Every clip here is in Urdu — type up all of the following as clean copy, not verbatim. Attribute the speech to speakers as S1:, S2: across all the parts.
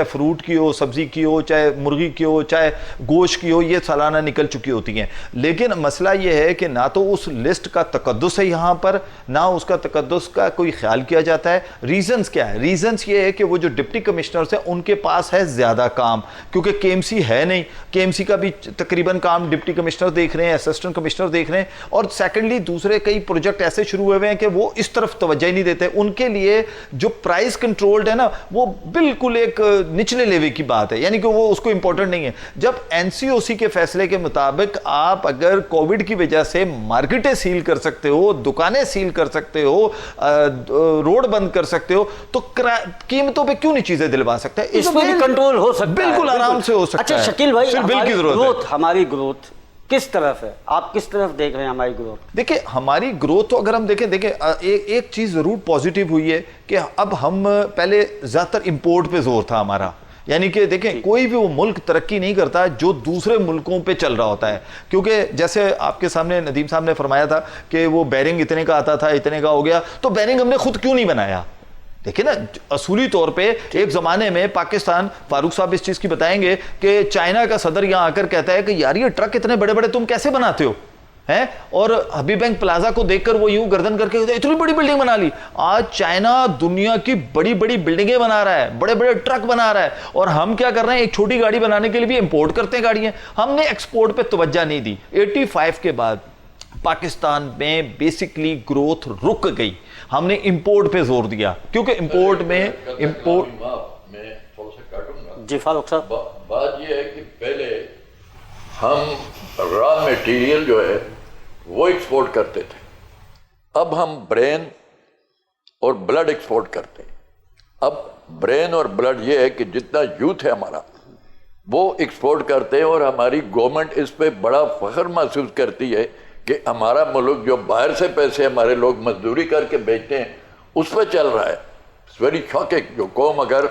S1: چاہے فروٹ کی ہو, سبزی کی ہو, چاہے مرغی کی ہو, چاہے گوشت کی ہو, یہ سالانہ نکل چکی ہوتی ہیں. لیکن مسئلہ یہ ہے کہ نہ تو اس لسٹ کا تقدس ہے یہاں پر, نہ اس کا تقدس کا کوئی خیال کیا جاتا ہے. ریزنز کیا ہے؟ ریزنز یہ ہے کہ وہ جو ڈپٹی کمشنرز ہیں ان کے پاس ہے زیادہ کام, کیونکہ کے ایم سی ہے نہیں. کے ایم سی کا بھی تقریباً کام ڈپٹی کمشنر دیکھ رہے ہیں, اسسٹنٹ کمشنر دیکھ رہے ہیں, اور سیکنڈلی دوسرے کئی پروجیکٹ ایسے شروع ہوئے ہیں کہ وہ اس طرف توجہ ہی نہیں دیتے. ان کے لیے جو پرائز کنٹرولڈ ہے نا, وہ بالکل ایک نچلے لیول کی بات ہے, یعنی کہ وہ اس کو امپورٹنٹ نہیں ہے. جب این سی او سی کے فیصلے کے مطابق آپ اگر کووڈ کی وجہ سے مارکیٹیں سیل کر سکتے ہو, دکانیں سیل کر سکتے ہو, روڈ بند کر سکتے ہو, تو قیمتوں پہ کیوں نہیں چیزیں دلوا سکتے؟
S2: اس میں بھی کنٹرول ہو سکتا ہے,
S1: بالکل آرام سے ہو سکتا ہے.
S2: اچھا شکیل بھائی,
S1: ہماری
S2: گروتھ کس طرف ہے؟ آپ کس طرف دیکھ رہے ہیں ہماری گروتھ؟
S1: دیکھیں ہماری گروتھ تو اگر ہم دیکھیں ایک چیز ضرور پازیٹیو ہوئی ہے کہ اب ہم پہلے زیادہ تر امپورٹ پہ زور تھا ہمارا, یعنی کہ دیکھیں کوئی بھی وہ ملک ترقی نہیں کرتا جو دوسرے ملکوں پہ چل رہا ہوتا ہے. کیونکہ جیسے آپ کے سامنے ندیم صاحب نے فرمایا تھا کہ وہ بیرنگ اتنے کا آتا تھا, اتنے کا ہو گیا, تو بیرنگ ہم نے خود کیوں نہیں بنایا؟ دیکھیں نا, اصولی طور پہ ایک زمانے میں پاکستان, فاروق صاحب اس چیز کی بتائیں گے کہ چائنا کا صدر یہاں آ کر کہتا ہے کہ یار یہ ٹرک اتنے بڑے بڑے تم کیسے بناتے ہو ہیں, اور حبیب بینک پلازا کو دیکھ کر وہ یوں گردن کر کے اتنی بڑی بلڈنگ بنا لی. آج چائنا دنیا کی بڑی بڑی بلڈنگیں بنا رہا ہے, بڑے بڑے ٹرک بنا رہا ہے, اور ہم کیا کر رہے ہیں, ایک چھوٹی گاڑی بنانے کے لیے بھی امپورٹ کرتے ہیں گاڑیاں. ہم نے ایکسپورٹ پہ توجہ نہیں دی. 85 کے بعد پاکستان میں بیسکلی گروتھ رک گئی. ہم نے امپورٹ پہ زور دیا, کیونکہ امپورٹ میں
S2: جی فاروق صاحب,
S3: بات یہ ہے کہ پہلے ہم را میٹیریل جو ہے وہ ایکسپورٹ کرتے تھے, اب ہم برین اور بلڈ ایکسپورٹ کرتے ہیں. اب برین اور بلڈ یہ ہے کہ جتنا یوتھ ہے ہمارا وہ ایکسپورٹ کرتے ہیں, اور ہماری گورنمنٹ اس پہ بڑا فخر محسوس کرتی ہے کہ ہمارا ملک جو باہر سے پیسے ہمارے لوگ مزدوری کر کے بیچتے ہیں اس پہ چل رہا ہے. It's very shocking. جو قوم اگر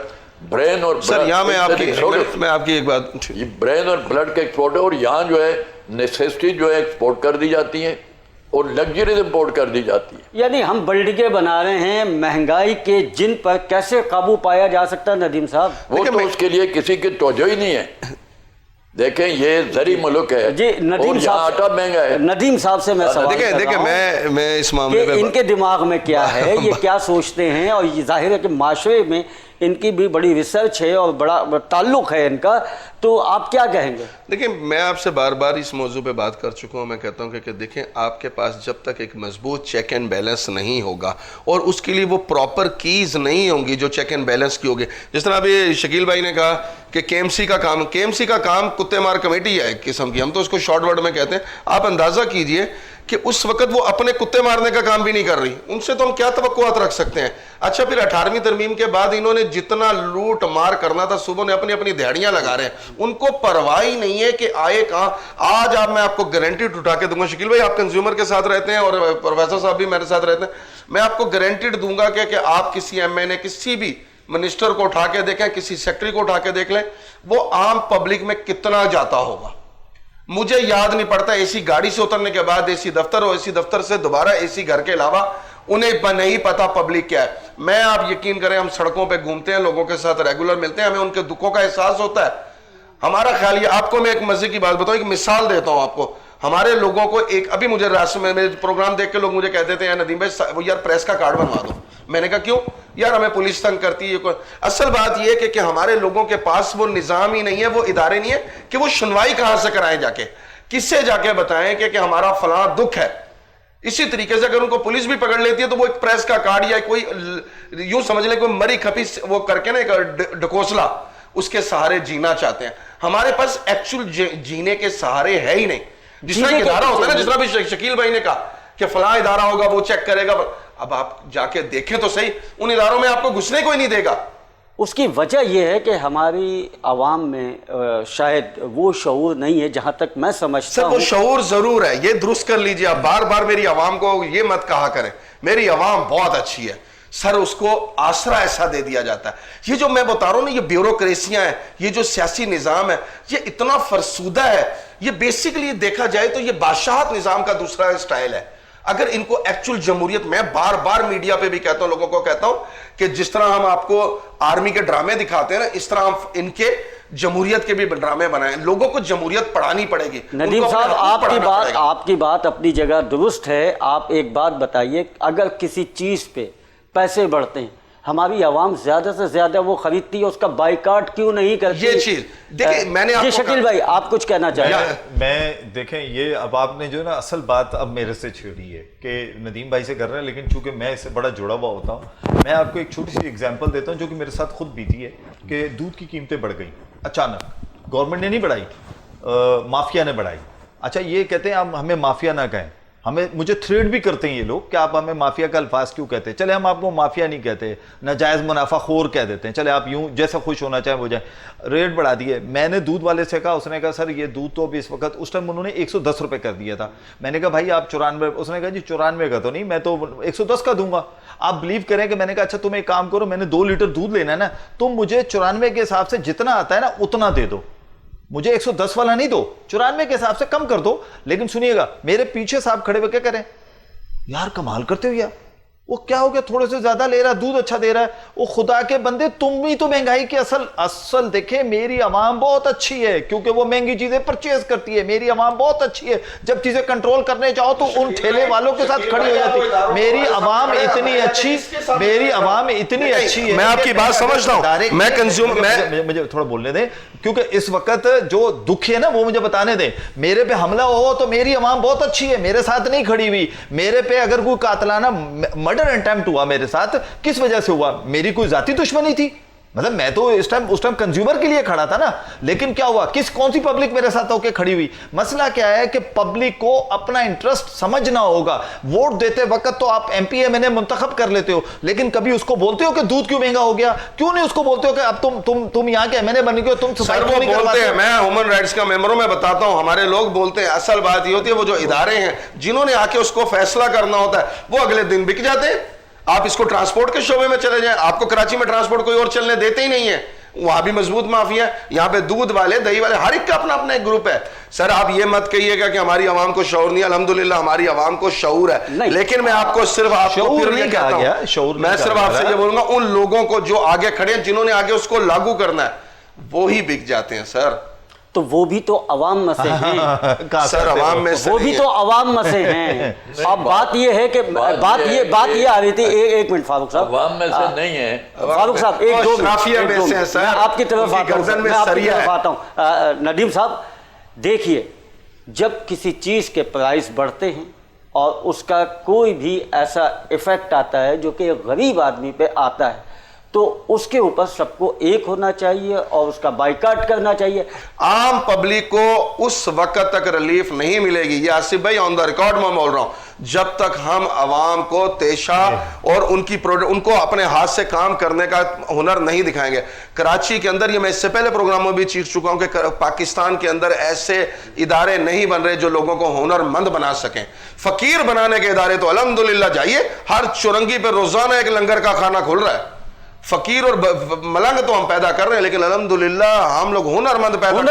S3: برین اور
S4: سر یہاں میں آپ کی ایک بات,
S3: یہ برین اور بلڈ کا ایکسپورٹ ہے, اور یہاں جو ہے نیسیسٹی جو ہے ایکسپورٹ کر دی جاتی ہیں اور لگژریز امپورٹ کر دی جاتی ہے.
S2: یعنی ہم بلڈنگیں بنا رہے ہیں, مہنگائی کے جن پر کیسے قابو پایا جا سکتا ہے ندیم صاحب؟
S3: وہ تو اس کے لیے کسی کی توجہ ہی نہیں ہے. دیکھیں یہ زرعی ملک ہے,
S2: جی ندیم صاحب,
S3: آٹا مہنگا ہے.
S2: ندیم صاحب سے میں سوال کر رہا
S4: دیکھیں میں اس معاملے
S2: کہ ان کے دماغ میں کیا ہے, یہ کیا سوچتے ہیں, اور یہ ظاہر ہے کہ معاشرے میں ان کی بھی بڑی ریسرچ ہے اور بڑا تعلق ہے ان کا, تو آپ کیا کہیں گے؟
S4: دیکھیں میں آپ سے بار بار اس موضوع پہ بات کر چکا ہوں. میں کہتا ہوں کہ دیکھیں آپ کے پاس جب تک ایک مضبوط چیک اینڈ بیلنس نہیں ہوگا, اور اس کے لیے وہ پراپر کیز نہیں ہوں گی جو چیک اینڈ بیلنس کی ہوگی. جس طرح ابھی شکیل بھائی نے کہا کہ کے ایم سی کا کام کتے مار کمیٹی ہے ایک قسم کی, ہم تو اس کو شارٹ ورڈ میں کہتے ہیں. آپ اندازہ کیجئے کہ اس وقت وہ اپنے کتے مارنے کا کام بھی نہیں کر رہی, ان سے تو ہم کیا توقعات رکھ سکتے ہیں. اچھا پھر 18ویں ترمیم کے بعد انہوں نے جتنا لوٹ مار کرنا تھا صبح نے اپنی اپنی دہڑیاں لگا رہے ہیں, ان کو پرواہ ہی نہیں ہے کہ آئے کہاں. آج میں آپ کو گارنٹیڈ اٹھا کے دوں گا, شکیل بھائی آپ کنزیومر کے ساتھ رہتے ہیں اور پروفیسر صاحب بھی میرے ساتھ رہتے ہیں, میں آپ کو گارنٹیڈ دوں گا کہ آپ کسی ایم این اے, کسی بھی منسٹر کو اٹھا کے دیکھیں, کسی سیکٹری کو اٹھا کے دیکھ لیں, وہ عام پبلک میں کتنا جاتا ہوگا. مجھے یاد نہیں پڑتا اے سی گاڑی سے اترنے کے بعد اے سی دفتر اور اے سی دفتر سے دوبارہ اے سی گھر کے علاوہ انہیں نہیں پتا پبلک کیا ہے. میں آپ یقین کریں, ہم سڑکوں پہ گھومتے ہیں, لوگوں کے ساتھ ریگولر ملتے ہیں, ہمیں ان کے دکھوں کا احساس ہوتا ہے. ہمارا خیال یہ, آپ کو میں ایک مزے کی بات بتاؤں, ایک مثال دیتا ہوں آپ کو. ہمارے لوگوں کو ایک ابھی مجھے راستے میں پروگرام دیکھ کے لوگ مجھے کہتے تھے ندیم بھائی وہ یار پریس کا کارڈ بنوا دو. میں نے کہا کیوں یار, ہمیں پولیس تنگ کرتی ہے. اصل بات یہ ہے کہ ہمارے لوگوں کے پاس وہ نظام ہی نہیں ہے, وہ ادارے نہیں ہے کہ وہ سنوائی کہاں سے کرائیں, جا کے کس سے جا کے بتائیں کہ ہمارا فلاں دکھ ہے. اسی طریقے سے اگر ان کو پولیس بھی پکڑ لیتی ہے تو وہ ایک پریس کا کارڈ یا کوئی یوں سمجھ لیں کوئی مری کھپی وہ کر کے نا ایک ڈکوسلا, اس کے سہارے جینا چاہتے ہیں. ہمارے پاس ایکچول جینے کے سہارے ہے ہی نہیں. جس طرح ایک ادارہ ہوتا ہے نا, جس طرح بھی شکیل بھائی نے کہا کہ فلاں ادارہ ہوگا وہ چیک کرے گا, اب آپ جا کے دیکھیں تو صحیح, ان اداروں میں آپ کو گھسنے کوئی نہیں دے گا.
S2: اس کی وجہ یہ ہے کہ ہماری عوام میں شاید وہ شعور نہیں ہے, جہاں تک میں سمجھتا ہوں.
S4: سر وہ شعور ضرور ہے, یہ درست کر لیجئے. آپ بار بار میری عوام کو یہ مت کہا کریں, میری عوام بہت اچھی ہے سر, اس کو آسرا ایسا دے دیا جاتا ہے. یہ جو میں بتا رہا ہوں نا, یہ بیوروکریسیاں ہیں, یہ جو سیاسی نظام ہے, یہ اتنا فرسودہ ہے. یہ بیسیکلی دیکھا جائے تو یہ بادشاہت نظام کا دوسرا اسٹائل ہے. اگر ان کو ایکچول جمہوریت، میں بار بار میڈیا پہ بھی کہتا ہوں، لوگوں کو کہتا ہوں کہ جس طرح ہم آپ کو آرمی کے ڈرامے دکھاتے ہیں نا، اس طرح ہم ان کے جمہوریت کے بھی ڈرامے بنائیں. لوگوں کو جمہوریت پڑھانی پڑے گی.
S2: ندیم صاحب آپ کی بات اپنی جگہ درست ہے. آپ ایک بات بتائیے، اگر کسی چیز پہ پیسے بڑھتے ہیں، ہماری عوام زیادہ سے زیادہ وہ خریدتی ہے، اس کا بائیکاٹ کیوں نہیں کرتی؟
S4: یہ چیز دیکھیں، میں نے
S2: جی شکیل بھائی آپ کچھ کہنا چاہیں؟
S1: میں دیکھیں یہ اب آپ نے جو نا اصل بات اب میرے سے چھیڑی ہے کہ ندیم بھائی سے کر رہے ہیں، لیکن چونکہ میں اس سے بڑا جڑا ہوا ہوتا ہوں، میں آپ کو ایک چھوٹی سی ایگزامپل دیتا ہوں جو کہ میرے ساتھ خود بیتی ہے. کہ دودھ کی قیمتیں بڑھ گئیں اچانک، گورنمنٹ نے نہیں بڑھائی، مافیا نے بڑھائی. اچھا یہ کہتے ہیں آپ ہمیں مافیا نہ کہیں، مجھے تھریٹ بھی کرتے ہیں یہ لوگ کہ آپ ہمیں مافیا کا الفاظ کیوں کہتے ہیں. چلے ہم آپ کو مافیا نہیں کہتے، ناجائز منافع خور کہہ دیتے ہیں، چلے آپ یوں جیسا خوش ہونا چاہیں وہ جائیں. ریٹ بڑھا دیے. میں نے دودھ والے سے کہا، اس نے کہا سر یہ دودھ تو ابھی اس وقت، اس ٹائم انہوں نے 110 روپے کر دیا تھا. میں نے کہا بھائی آپ 94، اس نے کہا جی 94 کا تو نہیں، میں تو 110 کا دوں گا. آپ بلیو کریں کہ میں نے کہا اچھا تم ایک کام کرو، میں نے 2 لیٹر دودھ لینا ہے نا، تم مجھے 94 کے حساب سے جتنا آتا ہے نا اتنا دے دو، مجھے 110 والا نہیں دو، 94 کے حساب سے کم کر دو. لیکن سنیے گا، میرے پیچھے صاحب کھڑے ہوئے کیا کریں، یار کمال کرتے ہو یار، وہ کیا ہو گیا تھوڑے سے زیادہ لے رہا ہے، دودھ اچھا دے رہا ہے. وہ خدا کے بندے تم ہی تو مہنگائی کی اصل دیکھیں. میری عوام بہت اچھی ہے کیونکہ وہ مہنگی چیزیں پرچیز کرتی ہے. میری عوام بہت اچھی ہے، جب چیزیں کنٹرول کرنے جاؤ تو ان ٹھیلے والوں کے ساتھ کھڑی ہو جاتی. میری عوام اتنی اچھی ہے.
S4: میں آپ کی بات سمجھتا ہوں، میں کنزیومر،
S1: مجھے تھوڑا بولنے دیں کیونکہ اس وقت جو دکھ ہے نا وہ مجھے بتانے دیں. میرے پہ حملہ ہو تو میری عوام بہت اچھی ہے، میرے ساتھ نہیں کھڑی ہوئی. میرے پہ اگر کوئی قاتلانہ مرڈر اٹیمپٹ ہوا میرے ساتھ، کس وجہ سے ہوا؟ میری کوئی ذاتی دشمنی تھی؟ مطلب میں تو اس ٹائم کنزیومر کے لیے کھڑا تھا نا. لیکن کیا ہوا، کون سی پبلک میرے ساتھ ہو کے کھڑی ہوئی؟ مسئلہ کیا ہے کہ پبلک کو اپنا انٹرسٹ سمجھنا ہوگا. ووٹ دیتے وقت تو آپ ایم پی ایم این اے منتخب کر لیتے ہو، لیکن کبھی اس کو بولتے ہو کہ دودھ کیوں مہنگا ہو گیا؟ کیوں نہیں اس کو بولتے ہو کہ اب تم یہاں کے ایم این اے بن گئے ہو، تم
S4: سر وہ بولتے ہیں. میں ہیومن رائٹس کا ممبروں میں بتاتا ہوں، ہمارے لوگ بولتے ہیں. اصل بات یہ ہوتی ہے وہ جو ادارے ہیں جنہوں نے آ کے اس کو فیصلہ کرنا ہوتا ہے وہ اگلے دن بک جاتے ہیں. آپ اس کو ٹرانسپورٹ کے شعبے میں چلے جائیں، آپ کو کراچی میں ٹرانسپورٹ کوئی اور چلنے دیتے ہی نہیں ہے. وہاں بھی مضبوط مافیا ہے. یہاں پہ دودھ والے، دہی والے، ہر ایک کا اپنا اپنا ایک گروپ ہے. سر آپ یہ مت کہیے گا کہ ہماری عوام کو شعور نہیں. الحمدللہ ہماری عوام کو شعور ہے، لیکن میں آپ کو صرف آپ کو پھر یہ کہتا ہوں، میں صرف آپ سے یہ بولوں گا ان لوگوں کو جو آگے کھڑے ہیں، جنہوں نے آگے اس کو لاگو کرنا ہے، وہی بک جاتے ہیں. سر
S2: تو وہ بھی تو عوام میں سے ہیں.
S4: سر عوام میں سے
S2: وہ بھی تو عوام میں سے ہیں. اب بات یہ ہے کہ بات یہ آ رہی تھی. ایک منٹ فاروق صاحب،
S3: عوام میں سے نہیں ہے
S2: فاروق صاحب ایک دو منٹ میں آپ کی طرف آتا ہوں. ندیم صاحب دیکھیے، جب کسی چیز کے پرائس بڑھتے ہیں اور اس کا کوئی بھی ایسا ایفیکٹ آتا ہے جو کہ غریب آدمی پہ آتا ہے، تو اس کے اوپر سب کو ایک ہونا چاہیے اور اس کا بائیکاٹ کرنا چاہیے.
S4: عام پبلک کو اس وقت تک ریلیف نہیں ملے گی، یہ آصف بھائی آن دا ریکارڈ میں بول رہا ہوں، جب تک ہم عوام کو تیشہ اور ان کو اپنے ہاتھ سے کام کرنے کا ہنر نہیں دکھائیں گے. کراچی کے اندر، یہ میں اس سے پہلے پروگراموں میں بھی چیخ چکا ہوں کہ پاکستان کے اندر ایسے ادارے نہیں بن رہے جو لوگوں کو ہنر مند بنا سکیں. فقیر بنانے کے ادارے تو الحمدللہ جائیے، ہر چرنگی پہ روزانہ ایک لنگر کا کھانا کھل رہا ہے. فقیر اور ملنگ تو ہم پیدا کر رہے ہیں، لیکن الحمدللہ ہم لوگ ہنرمند پیدا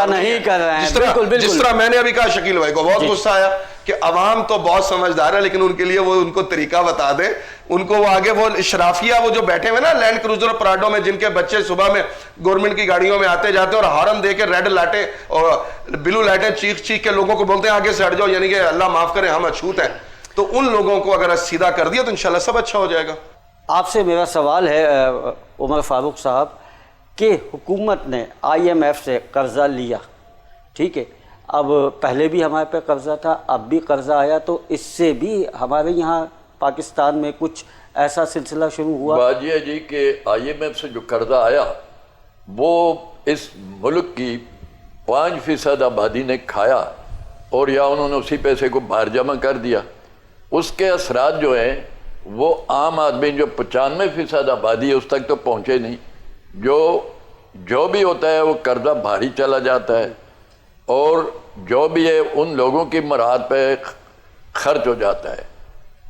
S2: نہیں کر رہے ہیں.
S4: جس طرح میں نے ابھی کہا، شکیل بھائی کو بہت غصہ آیا کہ عوام تو بہت سمجھدار ہے، لیکن ان کے لیے وہ ان کو طریقہ بتا دیں. ان کو وہ آگے وہ اشرافیہ وہ جو بیٹھے ہوئے نا لینڈ کروزر اور پراڈو میں، جن کے بچے صبح میں گورنمنٹ کی گاڑیوں میں آتے جاتے اور ہارن دے کے ریڈ لائٹیں اور بلو لائٹیں چیخ کے لوگوں کو بولتے ہیں آگے سے ہٹ جاؤ، یعنی کہ اللہ معاف کرے ہم اچھوت ہیں. تو ان لوگوں کو اگر سیدھا کر دیا تو انشاءاللہ سب اچھا ہو جائے گا.
S2: آپ سے میرا سوال ہے عمر فاروق صاحب کہ حکومت نے آئی ایم ایف سے قرضہ لیا، ٹھیک ہے، اب پہلے بھی ہمارے پہ قرضہ تھا، اب بھی قرضہ آیا، تو اس سے بھی ہمارے یہاں پاکستان میں کچھ ایسا سلسلہ شروع ہوا؟
S3: بات یہ ہے جی کہ آئی ایم ایف سے جو قرضہ آیا وہ اس ملک کی 5% آبادی نے کھایا اور یا انہوں نے اسی پیسے کو باہر جمع کر دیا. اس کے اثرات جو ہیں وہ عام آدمی جو 95% آبادی ہے اس تک تو پہنچے نہیں. جو بھی ہوتا ہے وہ قرضہ بھاری چلا جاتا ہے اور جو بھی ہے ان لوگوں کی مراحت پہ خرچ ہو جاتا ہے.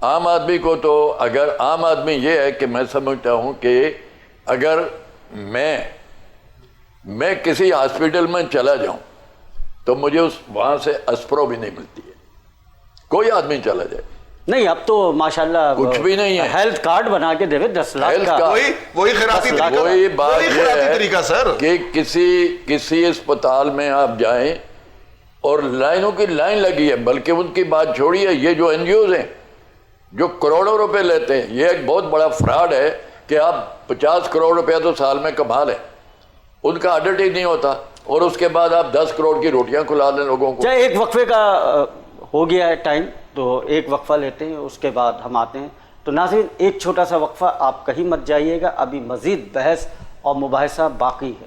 S3: عام آدمی کو تو اگر عام آدمی یہ ہے کہ میں سمجھتا ہوں کہ اگر میں کسی ہاسپٹل میں چلا جاؤں تو مجھے وہاں سے اسپرو بھی نہیں ملتی ہے. کوئی آدمی چلا جائے
S2: نہیں اب تو ماشاءاللہ
S3: کچھ بھی نہیں ہے.
S2: ہیلتھ کارڈ بنا کے دے 10 لاکھ
S3: Health
S2: کا.
S3: card.
S4: وہی خیراتی
S2: بس
S4: طریقہ،
S3: وہی بات
S4: وہی
S3: یہ
S4: خیراتی
S3: ہے
S4: طریقہ سر.
S3: کہ کسی اسپتال میں آپ جائیں اور لائنوں کی لائن لگی ہے، بلکہ ان کی بات چھوڑیے، یہ جو این جی اوز ہیں جو کروڑوں روپے لیتے ہیں، یہ ایک بہت بڑا فراڈ ہے کہ آپ 50 کروڑ روپے تو سال میں کما لیں، ان کا آڈٹ ہی نہیں ہوتا، اور اس کے بعد آپ 10 کروڑ کی روٹیاں کھلا دیں لوگوں کو.
S2: چاہے ایک وقفے کا ہو گیا ہے ٹائم، تو ایک وقفہ لیتے ہیں، اس کے بعد ہم آتے ہیں. تو ناظرین ایک چھوٹا سا وقفہ، آپ کہیں مت جائیے گا، ابھی مزید بحث اور مباحثہ باقی ہے.